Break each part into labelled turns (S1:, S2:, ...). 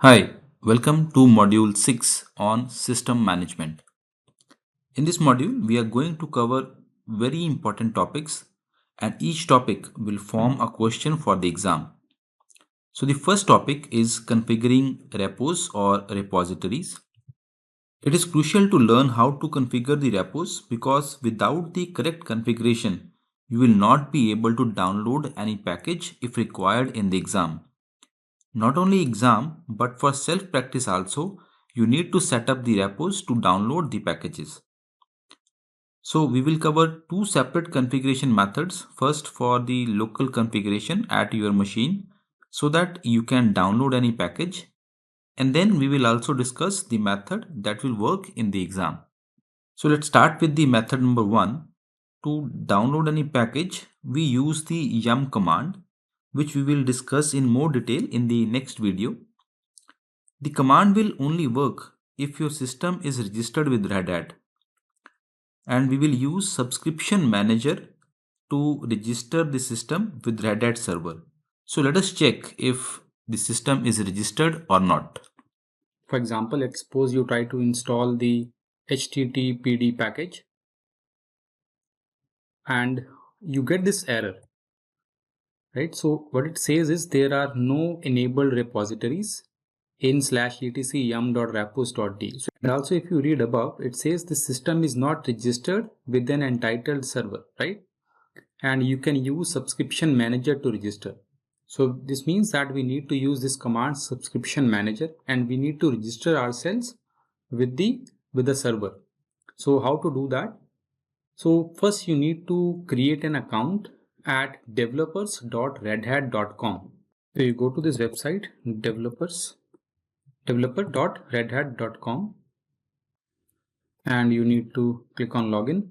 S1: Hi, welcome to Module 6 on System Management. In this module, we are going to cover very important topics, and each topic will form a question for the exam. So, the first topic is configuring repos or repositories. It is crucial to learn how to configure the repos because without the correct configuration, you will not be able to download any package if required in the exam. Not only exam, but for self-practice also, you need to set up the repos to download the packages. So we will cover two separate configuration methods. First for the local configuration at your machine so that you can download any package. And then we will also discuss the method that will work in the exam. So let's start with the method number 1. To download any package, we use the YUM command, which we will discuss in more detail in the next video. The command will only work if your system is registered with Red Hat, and we will use subscription manager to register the system with Red Hat server. So let us check if the system is registered or not.
S2: For example, let's suppose you try to install the HTTPD package and you get this error, right? So what it says is there are no enabled repositories in/etc yum.repos.d. So, and also if you read above, it says the system is not registered with an entitled server, right? And you can use subscription manager to register. So this means that we need to use this command subscription manager and we need to register ourselves with the server. So how to do that? So first you need to create an account at developers.redhat.com. So you go to this website developer.redhat.com and you need to click on login.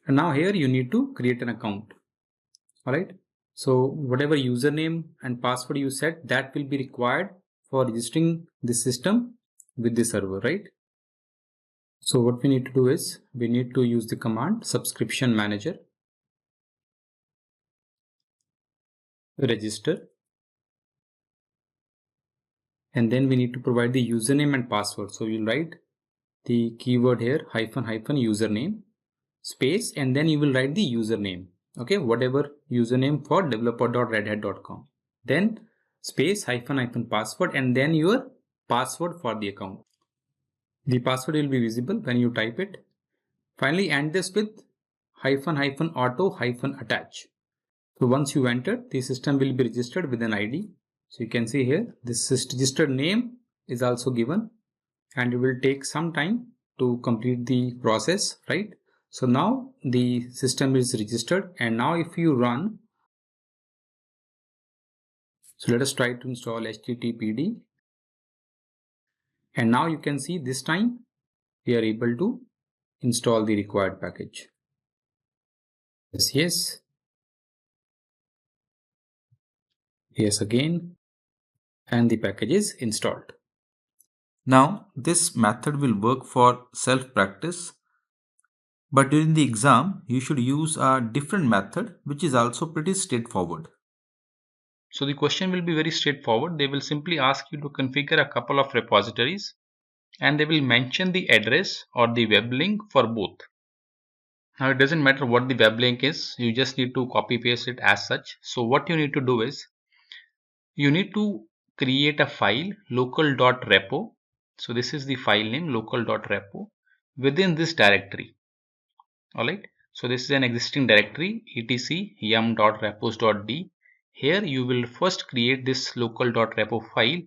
S2: And now here you need to create an account. Alright. So whatever username and password you set, that will be required for registering the system with the server, right? So what we need to do is we need to use the command subscription manager, register, and then we need to provide the username and password. So you'll write the keyword here -- username space, and then you will write the username. Okay, whatever username for developer.redhat.com. Then space -- password, and then your password for the account. The password will be visible when you type it. Finally, end this with -- auto - attach. So once you enter, the system will be registered with an ID. So you can see here, this registered name is also given, and it will take some time to complete the process, right? So now the system is registered, and now if you run, so let us try to install HTTPD, and now you can see this time we are able to install the required package. Yes, yes again, and the package is installed.
S1: Now, this method will work for self-practice, but during the exam, you should use a different method which is also pretty straightforward.
S2: So the question will be very straightforward. They will simply ask you to configure a couple of repositories and they will mention the address or the web link for both. Now it doesn't matter what the web link is, you just need to copy paste it as such. So what you need to do is you need to create a file local.repo. So this is the file name local.repo within this directory. Alright, so this is an existing directory etc yum.repos.d. Here you will first create this local.repo file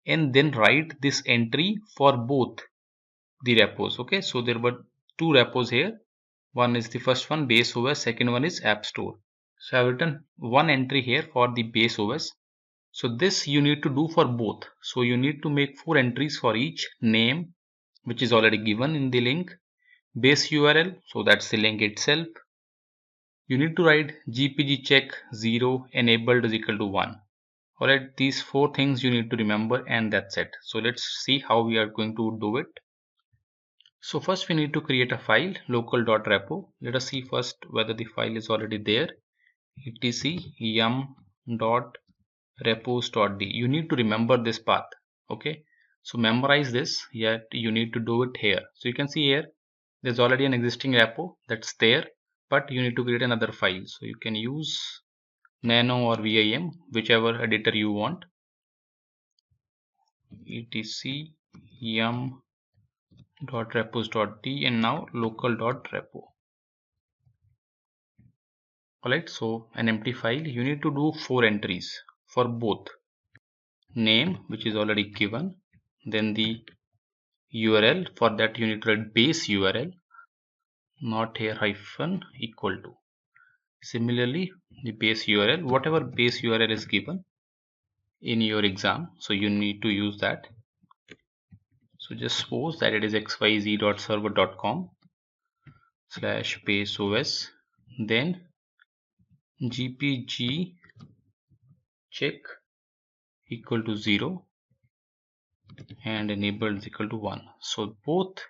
S2: and then write this entry for both the repos. Okay, so there were two repos here. One is the first one base OS, second one is app store. So I've written one entry here for the base OS. So this you need to do for both. So you need to make 4 entries for each: name, which is already given in the link, base URL, so that's the link itself. You need to write gpg check 0 enabled is equal to 1. Alright, these 4 things you need to remember, and that's it. So let's see how we are going to do it. So first we need to create a file local.repo. Let us see first whether the file is already there. etc yum.repos.d. You need to remember this path. Okay, so memorize this, yet you need to do it here. So you can see here there's already an existing repo that's there, but you need to create another file. So you can use nano or vim, whichever editor you want, etc yum.repos.d and now local.repo. Alright, so an empty file, you need to do 4 entries for both name, which is already given, then the URL. For that you need to write base URL, not here hyphen equal to. Similarly, the base URL, whatever base URL is given in your exam, so you need to use that. So just suppose that it is xyz.server.com/baseOS, then gpg check equal to 0 and enabled is equal to 1. So both,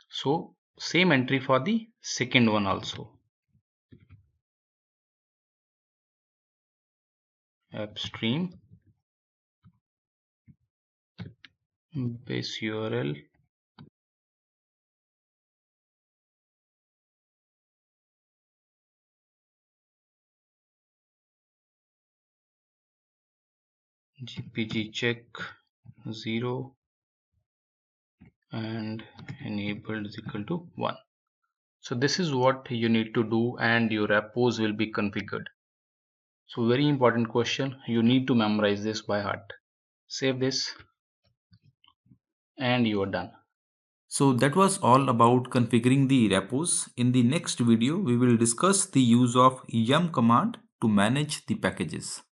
S2: so same entry for the second one also. Upstream base URL gpg check 0 and enabled is equal to 1. So this is what you need to do and your repos will be configured. So very important question, you need to memorize this by heart. Save this and you are done.
S1: So that was all about configuring the repos. In the next video, we will discuss the use of yum command to manage the packages.